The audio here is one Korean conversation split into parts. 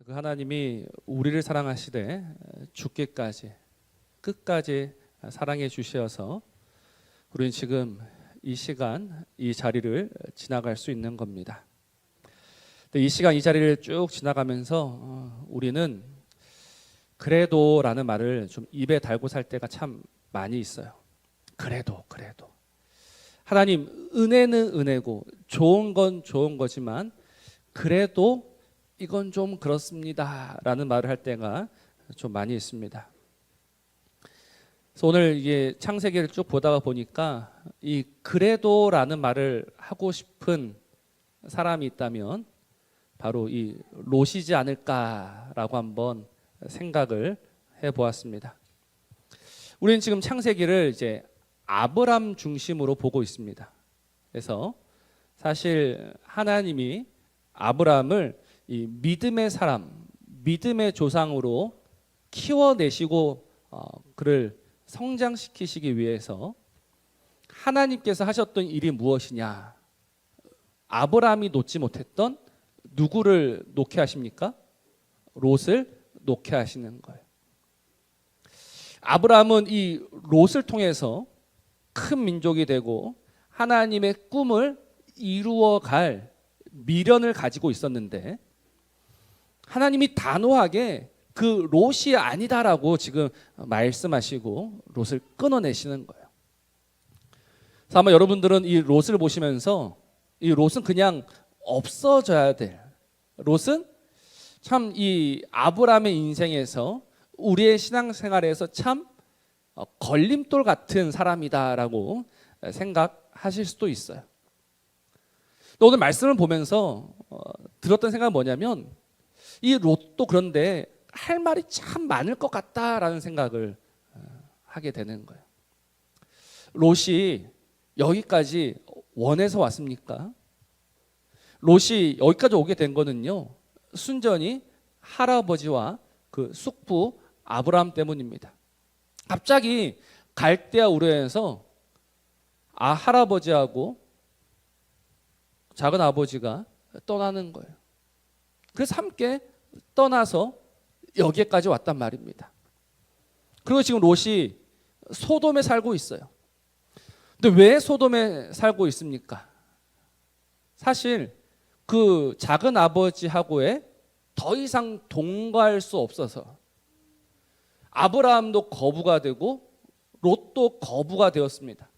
그 하나님이 우리를 사랑하시되 죽기까지 끝까지 사랑해 주셔서 우리는 지금 이 시간 이 자리를 지나갈 수 있는 겁니다. 이 시간 이 자리를 쭉 지나가면서 우리는 그래도라는 말을 좀 입에 달고 살 때가 참 많이 있어요. 그래도 하나님, 은혜는 은혜고 좋은 건 좋은 거지만 그래도 이건 좀 그렇습니다 라는 말을 할 때가 좀 많이 있습니다. 그래서 오늘 이게 창세기를 쭉 보다가 보니까 이 그래도라는 말을 하고 싶은 사람이 있다면 바로 이 롯이지 않을까라고 한번 생각을 해보았습니다. 우리는 지금 창세기를 이제 아브람 중심으로 보고 있습니다. 그래서 사실 하나님이 아브람을 이 믿음의 사람, 믿음의 조상으로 키워내시고 그를 성장시키시기 위해서 하나님께서 하셨던 일이 무엇이냐? 아브람이 놓지 못했던 누구를 놓게 하십니까? 롯을 놓게 하시는 거예요. 아브람은 이 롯을 통해서 큰 민족이 되고 하나님의 꿈을 이루어갈 미련을 가지고 있었는데 하나님이 단호하게 그 롯이 아니다라고 지금 말씀하시고 롯을 끊어내시는 거예요. 그래서 아마 여러분들은 이 롯을 보시면서 이 롯은 그냥 없어져야 될, 롯은 참 이 아브람의 인생에서 우리의 신앙생활에서 참 걸림돌 같은 사람이다라고 생각하실 수도 있어요. 또 오늘 말씀을 보면서 들었던 생각은 뭐냐면 이 롯도 그런데 할 말이 참 많을 것 같다라는 생각을 하게 되는 거예요. 롯이 여기까지 원해서 왔습니까? 롯이 여기까지 오게 된 거는요, 순전히 할아버지와 그 숙부 아브라함 때문입니다. 갑자기 갈대아 우르에서 할아버지하고 작은 아버지가 떠나는 거예요. 그래서 함께 떠나서 여기까지 왔단 말입니다. 그리고 지금 롯이 소돔에 살고 있어요. 근데 왜 소돔에 살고 있습니까? 사실 그 작은 아버지하고의 더 이상 동거할 수 없어서 아브라함도 거부가 되고 롯도 거부가 되었습니다.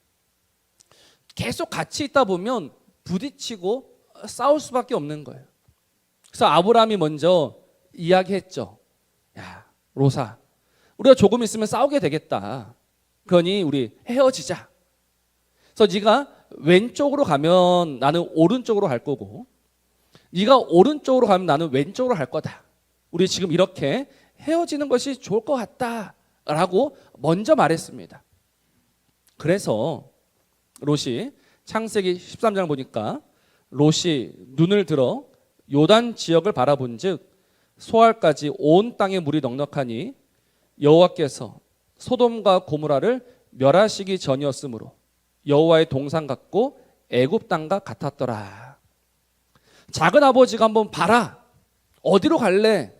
계속 같이 있다 보면 부딪히고 싸울 수밖에 없는 거예요. 그래서 아브라함이 먼저 이야기했죠. 야, 롯아, 우리가 조금 있으면 싸우게 되겠다. 그러니 우리 헤어지자. 그래서 네가 왼쪽으로 가면 나는 오른쪽으로 갈 거고, 네가 오른쪽으로 가면 나는 왼쪽으로 갈 거다. 우리 지금 이렇게 헤어지는 것이 좋을 것 같다라고 먼저 말했습니다. 그래서 롯이 창세기 13장 보니까 롯이 눈을 들어 요단 지역을 바라본즉 소알까지 온 땅에 물이 넉넉하니 여호와께서 소돔과 고모라를 멸하시기 전이었으므로 여호와의 동산 같고 애굽 땅과 같았더라. 작은 아버지가 한번 봐라. 어디로 갈래?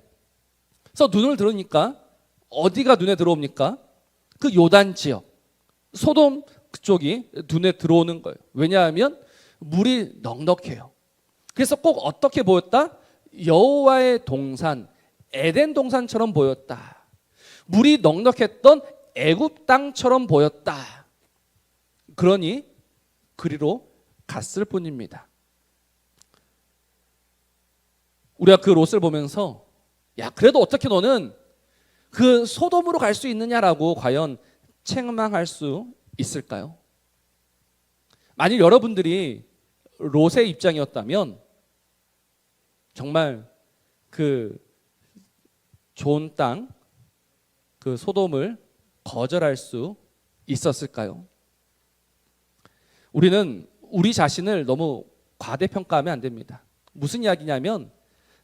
그래서 눈을 들으니까 어디가 눈에 들어옵니까? 그 요단 지역, 소돔 그쪽이 눈에 들어오는 거예요. 왜냐하면 물이 넉넉해요. 그래서 꼭 어떻게 보였다? 여호와의 동산, 에덴 동산처럼 보였다. 물이 넉넉했던 애굽 땅처럼 보였다. 그러니 그리로 갔을 뿐입니다. 우리가 그 롯을 보면서 야, 그래도 어떻게 너는 그 소돔으로 갈 수 있느냐라고 과연 책망할 수 있을까요? 만일 여러분들이 롯의 입장이었다면 정말 그 좋은 땅, 그 소돔을 거절할 수 있었을까요? 우리는 우리 자신을 너무 과대평가하면 안 됩니다. 무슨 이야기냐면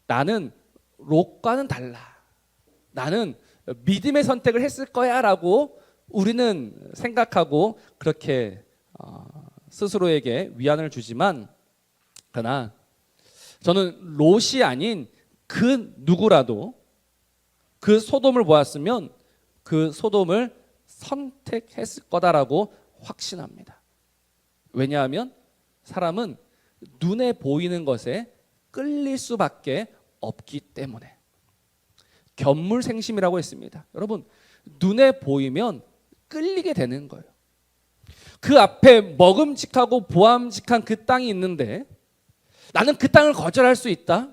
나는 롯과는 달라. 나는 믿음의 선택을 했을 거야 라고 우리는 생각하고 그렇게 스스로에게 위안을 주지만, 그러나 저는 롯이 아닌 그 누구라도 그 소돔을 보았으면 그 소돔을 선택했을 거다라고 확신합니다. 왜냐하면 사람은 눈에 보이는 것에 끌릴 수밖에 없기 때문에. 견물생심이라고 했습니다. 여러분, 눈에 보이면 끌리게 되는 거예요. 그 앞에 먹음직하고 보암직한 그 땅이 있는데 나는 그 땅을 거절할 수 있다?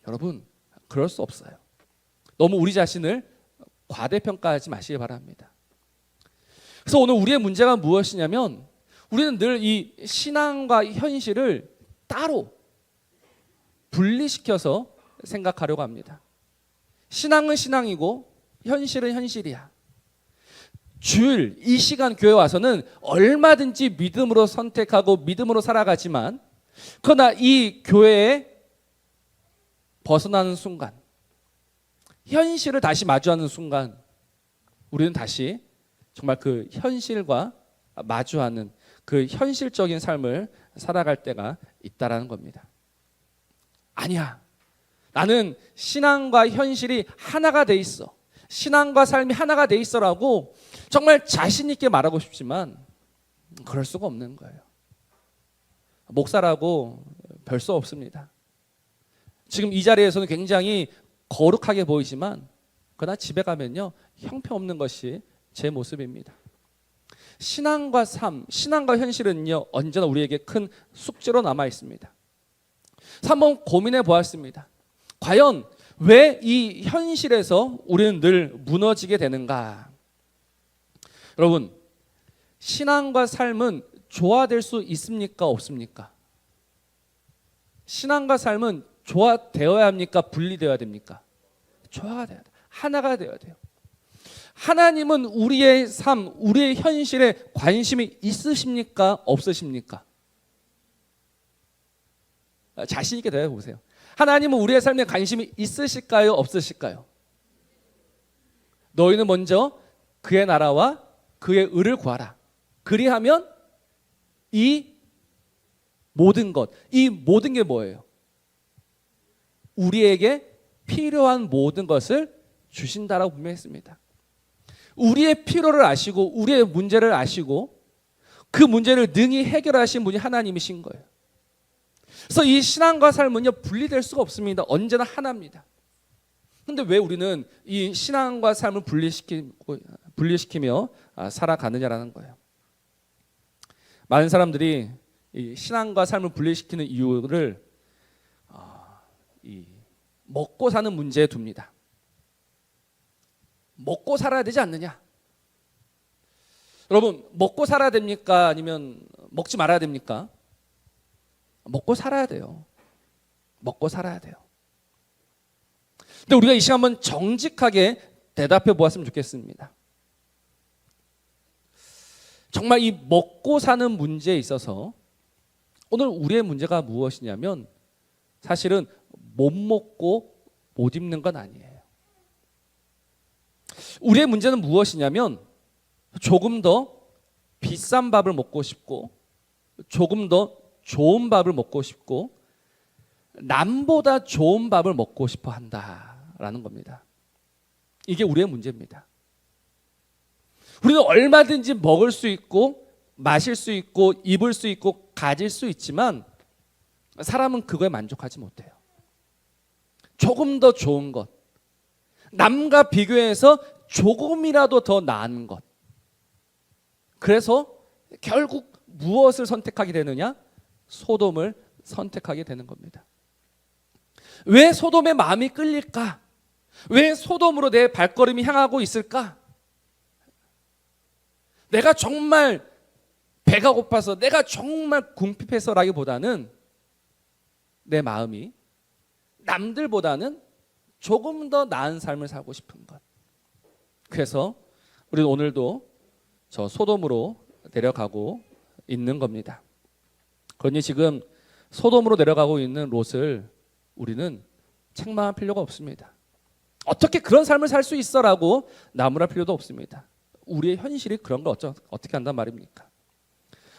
여러분, 그럴 수 없어요. 너무 우리 자신을 과대평가하지 마시기 바랍니다. 그래서 오늘 우리의 문제가 무엇이냐면 우리는 늘 이 신앙과 현실을 따로 분리시켜서 생각하려고 합니다. 신앙은 신앙이고 현실은 현실이야. 주일 이 시간 교회 와서는 얼마든지 믿음으로 선택하고 믿음으로 살아가지만 그러나 이 교회에 벗어나는 순간, 현실을 다시 마주하는 순간 우리는 다시 정말 그 현실과 마주하는 그 현실적인 삶을 살아갈 때가 있다라는 겁니다. 아니야, 나는 신앙과 현실이 하나가 돼 있어, 신앙과 삶이 하나가 돼 있어라고 정말 자신 있게 말하고 싶지만 그럴 수가 없는 거예요. 목사라고 별 수 없습니다. 지금 이 자리에서는 굉장히 거룩하게 보이지만 그러나 집에 가면요 형편없는 것이 제 모습입니다. 신앙과 삶, 신앙과 현실은요 언제나 우리에게 큰 숙제로 남아 있습니다. 그래서 한번 고민해 보았습니다. 과연 왜 이 현실에서 우리는 늘 무너지게 되는가? 여러분, 신앙과 삶은 조화될 수 있습니까? 없습니까? 신앙과 삶은 조화되어야 합니까? 분리되어야 됩니까? 조화가 돼야 돼요. 하나가 되어야 돼요. 하나님은 우리의 삶, 우리의 현실에 관심이 있으십니까? 없으십니까? 자신 있게 대답해 보세요. 하나님은 우리의 삶에 관심이 있으실까요? 없으실까요? 너희는 먼저 그의 나라와 그의 의를 구하라. 그리하면 이 모든 것, 이 모든 게 뭐예요? 우리에게 필요한 모든 것을 주신다라고 분명했습니다. 우리의 필요를 아시고 우리의 문제를 아시고 그 문제를 능히 해결하신 분이 하나님이신 거예요. 그래서 이 신앙과 삶은요 분리될 수가 없습니다. 언제나 하나입니다. 그런데 왜 우리는 이 신앙과 삶을 분리시키며 살아가느냐라는 거예요. 많은 사람들이 이 신앙과 삶을 분리시키는 이유를 이 먹고 사는 문제에 둡니다. 먹고 살아야 되지 않느냐? 여러분, 먹고 살아야 됩니까? 아니면 먹지 말아야 됩니까? 먹고 살아야 돼요. 먹고 살아야 돼요. 근데 우리가 이 시간 한번 정직하게 대답해 보았으면 좋겠습니다. 정말 이 먹고 사는 문제에 있어서 오늘 우리의 문제가 무엇이냐면 사실은 못 먹고 못 입는 건 아니에요. 우리의 문제는 무엇이냐면 조금 더 비싼 밥을 먹고 싶고 조금 더 좋은 밥을 먹고 싶고 남보다 좋은 밥을 먹고 싶어 한다라는 겁니다. 이게 우리의 문제입니다. 우리는 얼마든지 먹을 수 있고 마실 수 있고 입을 수 있고 가질 수 있지만 사람은 그거에 만족하지 못해요. 조금 더 좋은 것, 남과 비교해서 조금이라도 더 나은 것. 그래서 결국 무엇을 선택하게 되느냐? 소돔을 선택하게 되는 겁니다. 왜 소돔의 마음이 끌릴까? 왜 소돔으로 내 발걸음이 향하고 있을까? 내가 정말 배가 고파서, 내가 정말 궁핍해서라기보다는 내 마음이 남들보다는 조금 더 나은 삶을 살고 싶은 것. 그래서 우리는 오늘도 저 소돔으로 내려가고 있는 겁니다. 그러니 지금 소돔으로 내려가고 있는 롯을 우리는 책망할 필요가 없습니다. 어떻게 그런 삶을 살 수 있어라고 나무랄 필요도 없습니다. 우리의 현실이 그런 걸 어떻게 한단 말입니까?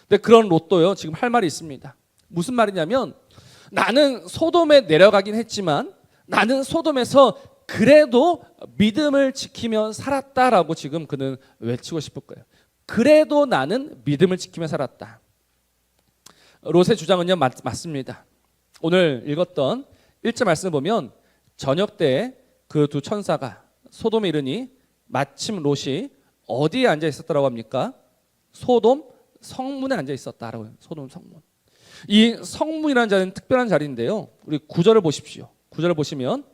근데 그런 롯도요 지금 할 말이 있습니다. 무슨 말이냐면 나는 소돔에 내려가긴 했지만 나는 소돔에서 그래도 믿음을 지키며 살았다라고 지금 그는 외치고 싶을 거예요. 그래도 나는 믿음을 지키며 살았다. 롯의 주장은요, 맞습니다. 오늘 읽었던 1절 말씀을 보면 저녁 때 그 두 천사가 소돔에 이르니 마침 롯이 어디에 앉아 있었다라고 합니까? 소돔 성문에 앉아 있었다라고 해요. 소돔 성문. 이 성문이라는 자리는 특별한 자리인데요. 우리 9절을 보십시오. 9절을 보시면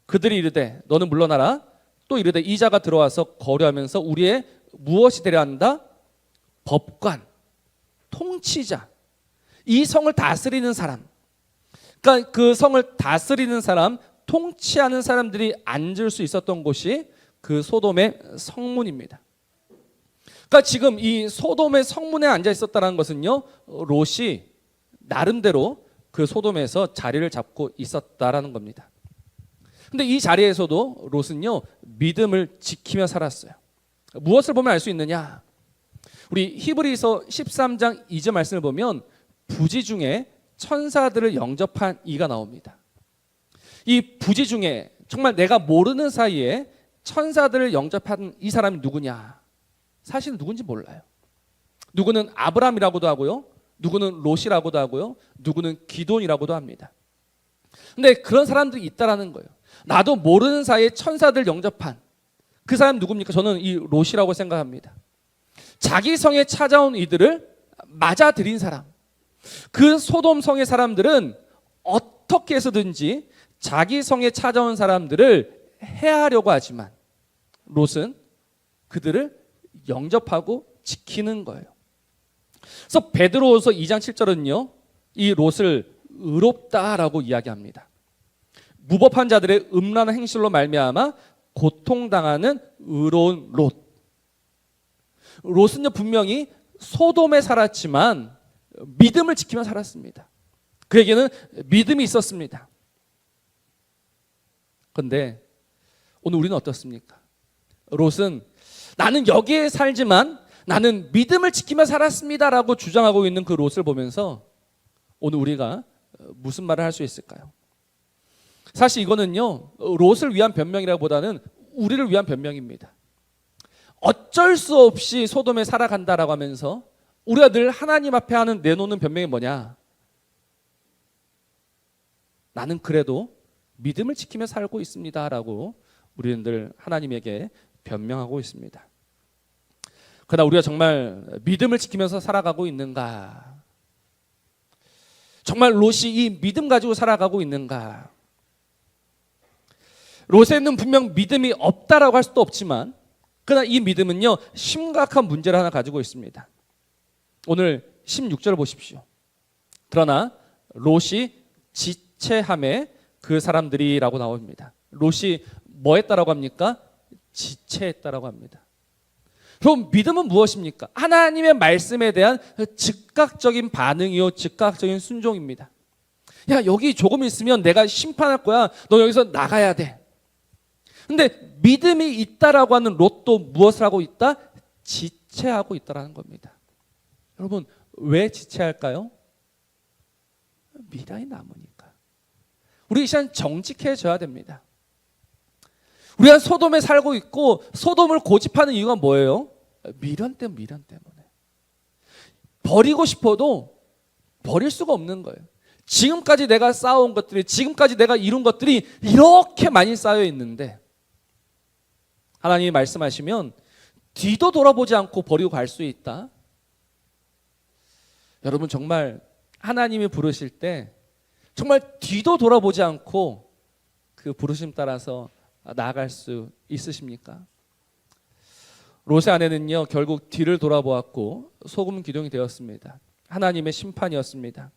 그들이 이르되 너는 물러나라. 또 이르되 이 자가 들어와서 거류하면서 우리의 무엇이 되려 한다? 법관, 통치자, 이 성을 다스리는 사람. 그러니까 그 성을 다스리는 사람, 통치하는 사람들이 앉을 수 있었던 곳이 그 소돔의 성문입니다. 그러니까 지금 이 소돔의 성문에 앉아 있었다는 것은요, 롯이 나름대로 그 소돔에서 자리를 잡고 있었다라는 겁니다. 근데 이 자리에서도 롯은요, 믿음을 지키며 살았어요. 무엇을 보면 알 수 있느냐? 우리 히브리서 13장 2절 말씀을 보면 부지 중에 천사들을 영접한 이가 나옵니다. 이 부지 중에 정말 내가 모르는 사이에 천사들을 영접한 이 사람이 누구냐? 사실은 누군지 몰라요. 누구는 아브람이라고도 하고요, 누구는 롯이라고도 하고요, 누구는 기돈이라고도 합니다. 근데 그런 사람들이 있다라는 거예요. 나도 모르는 사이에 천사들 영접한 그 사람 누굽니까? 저는 이 롯이라고 생각합니다. 자기 성에 찾아온 이들을 맞아들인 사람. 그 소돔 성의 사람들은 어떻게 해서든지 자기 성에 찾아온 사람들을 해하려고 하지만 롯은 그들을 영접하고 지키는 거예요. 그래서 베드로후서 2장 7절은요, 이 롯을 의롭다라고 이야기합니다. 무법한 자들의 음란한 행실로 말미암아 고통당하는 의로운 롯. 롯은요, 분명히 소돔에 살았지만 믿음을 지키며 살았습니다. 그에게는 믿음이 있었습니다. 그런데 오늘 우리는 어떻습니까? 롯은 나는 여기에 살지만 나는 믿음을 지키며 살았습니다라고 주장하고 있는 그 롯을 보면서 오늘 우리가 무슨 말을 할 수 있을까요? 사실 이거는요, 롯을 위한 변명이라기보다는 우리를 위한 변명입니다. 어쩔 수 없이 소돔에 살아간다라고 하면서 우리가 늘 하나님 앞에 내놓는 변명이 뭐냐? 나는 그래도 믿음을 지키며 살고 있습니다라고 우리는 늘 하나님에게 변명하고 있습니다. 그러나 우리가 정말 믿음을 지키면서 살아가고 있는가? 정말 롯이 이 믿음 가지고 살아가고 있는가? 롯에는 분명 믿음이 없다라고 할 수도 없지만 그러나 이 믿음은요, 심각한 문제를 하나 가지고 있습니다. 오늘 16절을 보십시오. 그러나 롯이 지체함에 그 사람들이라고 나옵니다. 롯이 뭐 했다라고 합니까? 지체했다라고 합니다. 그럼 믿음은 무엇입니까? 하나님의 말씀에 대한 즉각적인 반응이요, 즉각적인 순종입니다. 야, 여기 조금 있으면 내가 심판할 거야. 너 여기서 나가야 돼. 근데 믿음이 있다라고 하는 롯도 무엇을 하고 있다? 지체하고 있다라는 겁니다. 여러분, 왜 지체할까요? 미련이 남으니까. 우리 이 시간 정직해져야 됩니다. 우리가 소돔에 살고 있고 소돔을 고집하는 이유가 뭐예요? 미련 때문에. 버리고 싶어도 버릴 수가 없는 거예요. 지금까지 내가 쌓아온 것들이, 지금까지 내가 이룬 것들이 이렇게 많이 쌓여 있는데 하나님이 말씀하시면 뒤도 돌아보지 않고 버리고 갈 수 있다. 여러분, 정말 하나님이 부르실 때 정말 뒤도 돌아보지 않고 그 부르심 따라서 나아갈 수 있으십니까? 롯의 아내는요, 결국 뒤를 돌아보았고 소금 기둥이 되었습니다. 하나님의 심판이었습니다.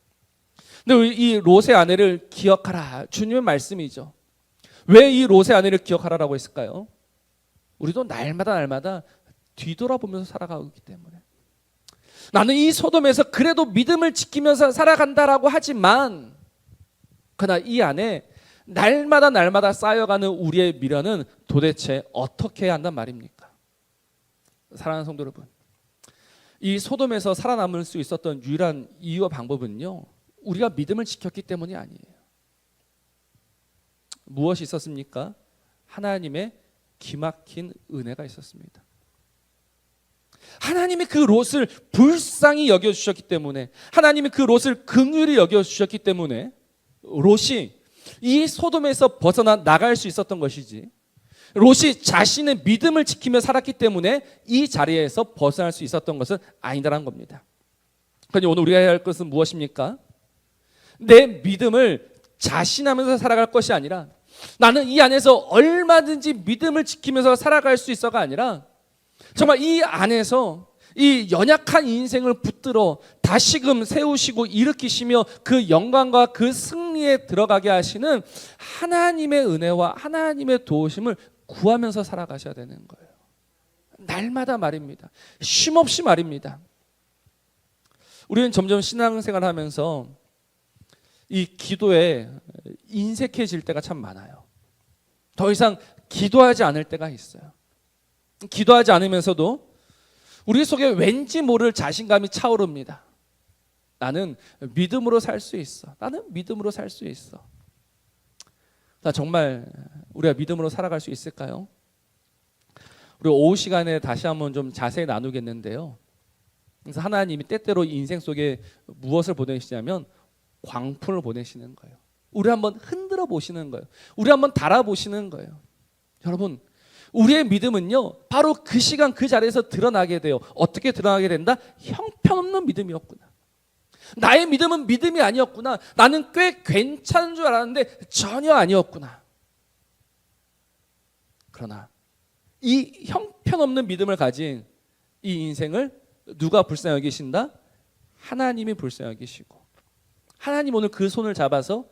근데 이 롯의 아내를 기억하라, 주님의 말씀이죠. 왜 이 롯의 아내를 기억하라라고 했을까요? 우리도 날마다 뒤돌아보면서 살아가고 있기 때문에. 나는 이 소돔에서 그래도 믿음을 지키면서 살아간다라고 하지만 그러나 이 안에 날마다 쌓여가는 우리의 미련은 도대체 어떻게 해야 한단 말입니까? 사랑하는 성도 여러분, 이 소돔에서 살아남을 수 있었던 유일한 이유와 방법은요, 우리가 믿음을 지켰기 때문이 아니에요. 무엇이 있었습니까? 하나님의 기막힌 은혜가 있었습니다. 하나님이 그 롯을 불쌍히 여겨주셨기 때문에, 하나님이 그 롯을 긍휼히 여겨주셨기 때문에 롯이 이 소돔에서 벗어나 나갈 수 있었던 것이지, 롯이 자신의 믿음을 지키며 살았기 때문에 이 자리에서 벗어날 수 있었던 것은 아니다라는 겁니다. 그러니 오늘 우리가 해야 할 것은 무엇입니까? 내 믿음을 자신하면서 살아갈 것이 아니라, 나는 이 안에서 얼마든지 믿음을 지키면서 살아갈 수 있어가 아니라, 정말 이 안에서 이 연약한 인생을 붙들어 다시금 세우시고 일으키시며 그 영광과 그 승리에 들어가게 하시는 하나님의 은혜와 하나님의 도우심을 구하면서 살아가셔야 되는 거예요. 날마다 말입니다. 쉼없이 말입니다. 우리는 점점 신앙생활 하면서 이 기도에 인색해질 때가 참 많아요. 더 이상 기도하지 않을 때가 있어요. 기도하지 않으면서도 우리 속에 왠지 모를 자신감이 차오릅니다. 나는 믿음으로 살 수 있어. 나는 믿음으로 살 수 있어. 자, 정말 우리가 믿음으로 살아갈 수 있을까요? 우리 오후 시간에 다시 한번 좀 자세히 나누겠는데요. 그래서 하나님이 때때로 인생 속에 무엇을 보내시냐면 광풍을 보내시는 거예요. 우리 한번 흔들어 보시는 거예요. 우리 한번 달아보시는 거예요. 여러분, 우리의 믿음은요, 바로 그 시간 그 자리에서 드러나게 돼요. 어떻게 드러나게 된다? 형편없는 믿음이었구나. 나의 믿음은 믿음이 아니었구나. 나는 꽤 괜찮은 줄 알았는데 전혀 아니었구나. 그러나 이 형편없는 믿음을 가진 이 인생을 누가 불쌍히 여기신다? 하나님이 불쌍히 여기시고, 하나님 오늘 그 손을 잡아서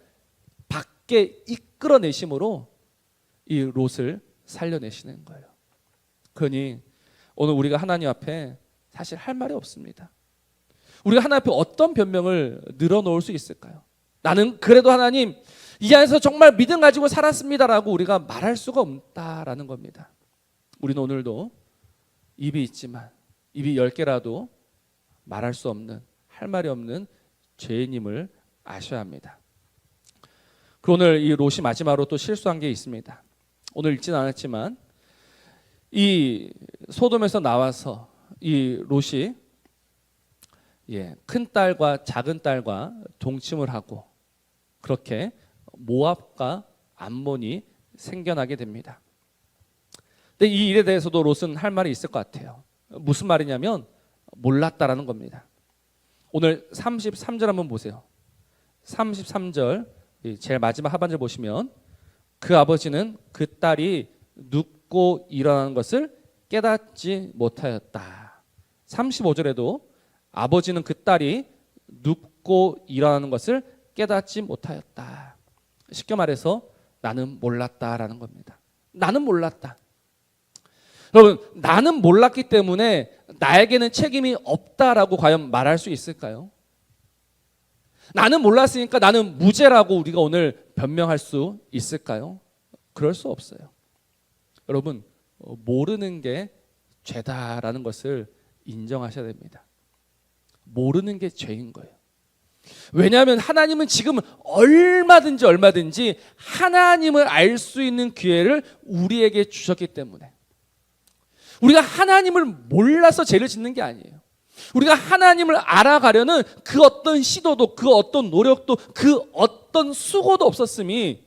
밖에 이끌어내심으로 이 롯을 살려내시는 거예요. 그러니 오늘 우리가 하나님 앞에 사실 할 말이 없습니다. 우리가 하나님 앞에 어떤 변명을 늘어놓을 수 있을까요? 나는 그래도 하나님 이 안에서 정말 믿음 가지고 살았습니다라고 우리가 말할 수가 없다라는 겁니다. 우리는 오늘도 입이 있지만 입이 10개라도 말할 수 없는, 할 말이 없는 죄인임을 아셔야 합니다. 그리고 오늘 이 롯이 마지막으로 또 실수한 게 있습니다. 오늘 읽지는 않았지만 이 소돔에서 나와서 이 롯이 큰 딸과 작은 딸과 동침을 하고 그렇게 모압과 암몬이 생겨나게 됩니다. 근데 이 일에 대해서도 롯은 할 말이 있을 것 같아요. 무슨 말이냐면 몰랐다라는 겁니다. 오늘 33절 한번 보세요. 33절 제일 마지막 하반절 보시면 그 아버지는 그 딸이 눕고 일어나는 것을 깨닫지 못하였다. 35절에도 아버지는 그 딸이 눕고 일어나는 것을 깨닫지 못하였다. 쉽게 말해서 나는 몰랐다라는 겁니다. 나는 몰랐다. 여러분, 나는 몰랐기 때문에 나에게는 책임이 없다라고 과연 말할 수 있을까요? 나는 몰랐으니까 나는 무죄라고 우리가 오늘 변명할 수 있을까요? 그럴 수 없어요. 여러분, 모르는 게 죄다라는 것을 인정하셔야 됩니다. 모르는 게 죄인 거예요. 왜냐하면 하나님은 지금 얼마든지 하나님을 알 수 있는 기회를 우리에게 주셨기 때문에, 우리가 하나님을 몰라서 죄를 짓는 게 아니에요. 우리가 하나님을 알아가려는 그 어떤 시도도, 그 어떤 노력도, 그 어떤 수고도 없었음이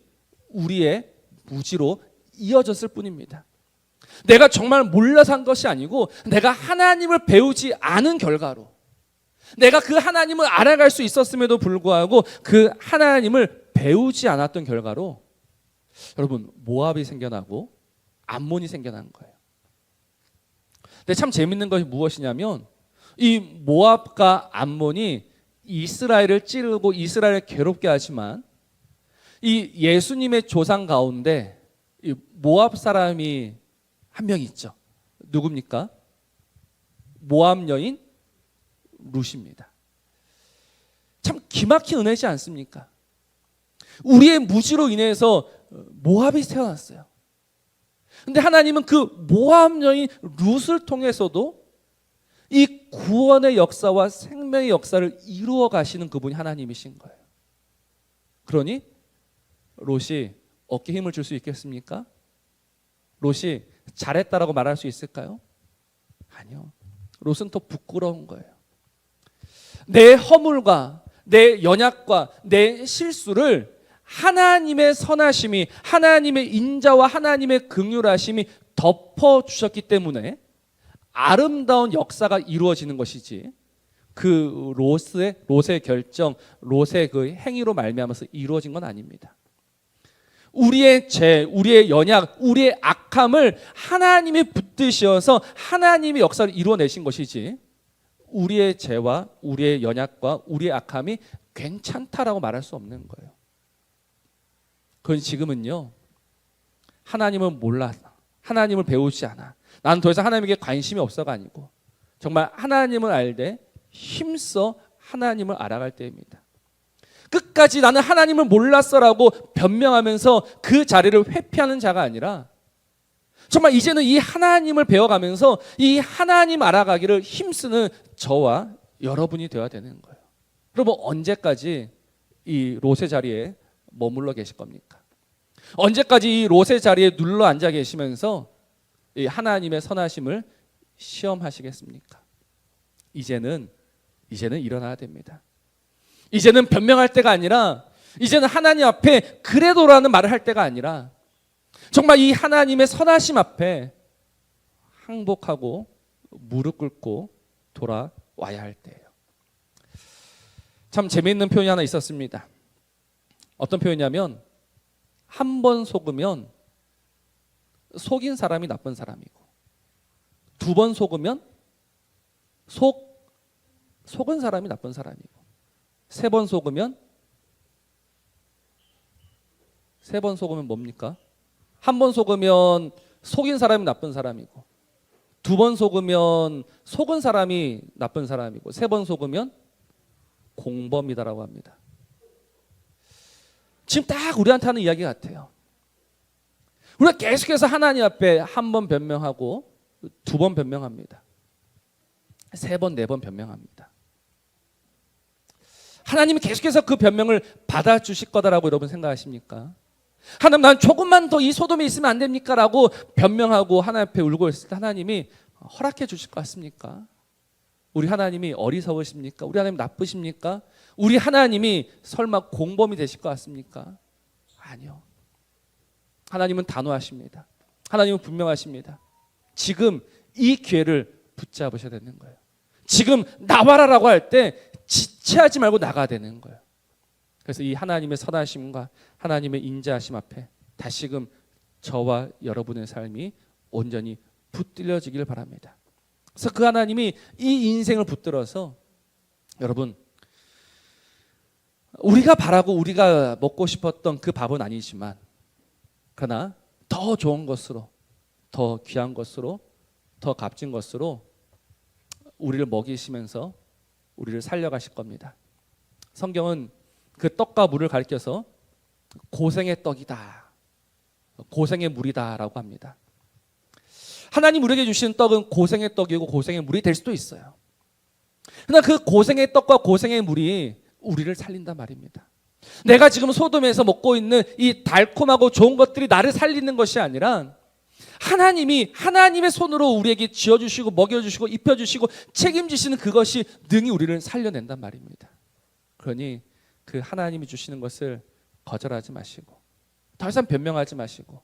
우리의 무지로 이어졌을 뿐입니다. 내가 정말 몰라서 한 것이 아니고 내가 하나님을 배우지 않은 결과로, 내가 그 하나님을 알아갈 수 있었음에도 불구하고 그 하나님을 배우지 않았던 결과로 여러분, 모압이 생겨나고 암몬이 생겨난 거예요. 근데 참 재밌는 것이 무엇이냐면 이 모압과 암몬이 이스라엘을 찌르고 이스라엘을 괴롭게 하지만 이 예수님의 조상 가운데 이 모압 사람이 한 명 있죠. 누굽니까? 모압 여인 룻입니다. 참 기막힌 은혜지 않습니까? 우리의 무지로 인해서 모압이 태어났어요. 근데 하나님은 그 모압 여인 룻을 통해서도 이 구원의 역사와 생명의 역사를 이루어 가시는 그분이 하나님이신 거예요. 그러니 롯이 어깨 힘을 줄 수 있겠습니까? 롯이 잘했다라고 말할 수 있을까요? 아니요. 롯은 더 부끄러운 거예요. 내 허물과 내 연약과 내 실수를 하나님의 선하심이, 하나님의 인자와 하나님의 긍휼하심이 덮어주셨기 때문에 아름다운 역사가 이루어지는 것이지, 그 롯의 결정, 롯의 그 행위로 말미암아서 이루어진 건 아닙니다. 우리의 죄, 우리의 연약, 우리의 악함을 하나님이 붙드셔서 하나님이 역사를 이루어내신 것이지, 우리의 죄와 우리의 연약과 우리의 악함이 괜찮다라고 말할 수 없는 거예요. 그건 지금은요, 하나님을 몰라, 하나님을 배우지 않아, 나는 더 이상 하나님에게 관심이 없어가 아니고, 정말 하나님을 알되 힘써 하나님을 알아갈 때입니다. 끝까지 나는 하나님을 몰랐어라고 변명하면서 그 자리를 회피하는 자가 아니라, 정말 이제는 이 하나님을 배워가면서 이 하나님 알아가기를 힘쓰는 저와 여러분이 되어야 되는 거예요. 여러분, 언제까지 이 롯의 자리에 머물러 계실 겁니까? 언제까지 이 롯의 자리에 눌러 앉아 계시면서 이 하나님의 선하심을 시험하시겠습니까? 이제는 일어나야 됩니다. 이제는 변명할 때가 아니라, 이제는 하나님 앞에 그래도라는 말을 할 때가 아니라, 정말 이 하나님의 선하심 앞에 항복하고 무릎 꿇고 돌아와야 할 때예요. 참 재미있는 표현이 하나 있었습니다. 어떤 표현이냐면, 한 번 속으면 속인 사람이 나쁜 사람이고, 두 번 속으면 속은 사람이 나쁜 사람이고, 세 번 속으면 뭡니까? 한 번 속으면 속인 사람이 나쁜 사람이고, 두 번 속으면 속은 사람이 나쁜 사람이고, 세 번 속으면 공범이다라고 합니다. 지금 딱 우리한테 하는 이야기 같아요. 우리가 계속해서 하나님 앞에 한 번 변명하고, 두 번 변명합니다. 세 번, 네 번 변명합니다. 하나님이 계속해서 그 변명을 받아주실 거다라고 여러분 생각하십니까? 하나님, 난 조금만 더 이 소돔에 있으면 안 됩니까? 라고 변명하고 하나님 앞에 울고 있을 때 하나님이 허락해 주실 것 같습니까? 우리 하나님이 어리석으십니까? 우리 하나님 나쁘십니까? 우리 하나님이 설마 공범이 되실 것 같습니까? 아니요. 하나님은 단호하십니다. 하나님은 분명하십니다. 지금 이 기회를 붙잡으셔야 되는 거예요. 지금 나와라라고 할 때 지체하지 말고 나가야 되는 거예요. 그래서 이 하나님의 선하심과 하나님의 인자하심 앞에 다시금 저와 여러분의 삶이 온전히 붙들려지길 바랍니다. 그래서 그 하나님이 이 인생을 붙들어서, 여러분, 우리가 바라고 우리가 먹고 싶었던 그 밥은 아니지만, 그러나 더 좋은 것으로, 더 귀한 것으로, 더 값진 것으로 우리를 먹이시면서 우리를 살려가실 겁니다. 성경은 그 떡과 물을 가리켜서 고생의 떡이다, 고생의 물이다라고 합니다. 하나님 우리에게 주시는 떡은 고생의 떡이고 고생의 물이 될 수도 있어요. 그러나 그 고생의 떡과 고생의 물이 우리를 살린단 말입니다. 내가 지금 소돔에서 먹고 있는 이 달콤하고 좋은 것들이 나를 살리는 것이 아니라, 하나님이 하나님의 손으로 우리에게 지어주시고 먹여주시고 입혀주시고 책임지시는 그것이 능히 우리를 살려낸단 말입니다. 그러니 그 하나님이 주시는 것을 거절하지 마시고, 더 이상 변명하지 마시고,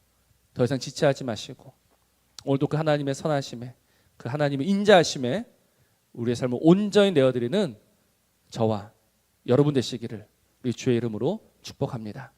더 이상 지체하지 마시고, 오늘도 그 하나님의 선하심에, 그 하나님의 인자하심에 우리의 삶을 온전히 내어드리는 저와 여러분 되시기를 우리 주의 이름으로 축복합니다.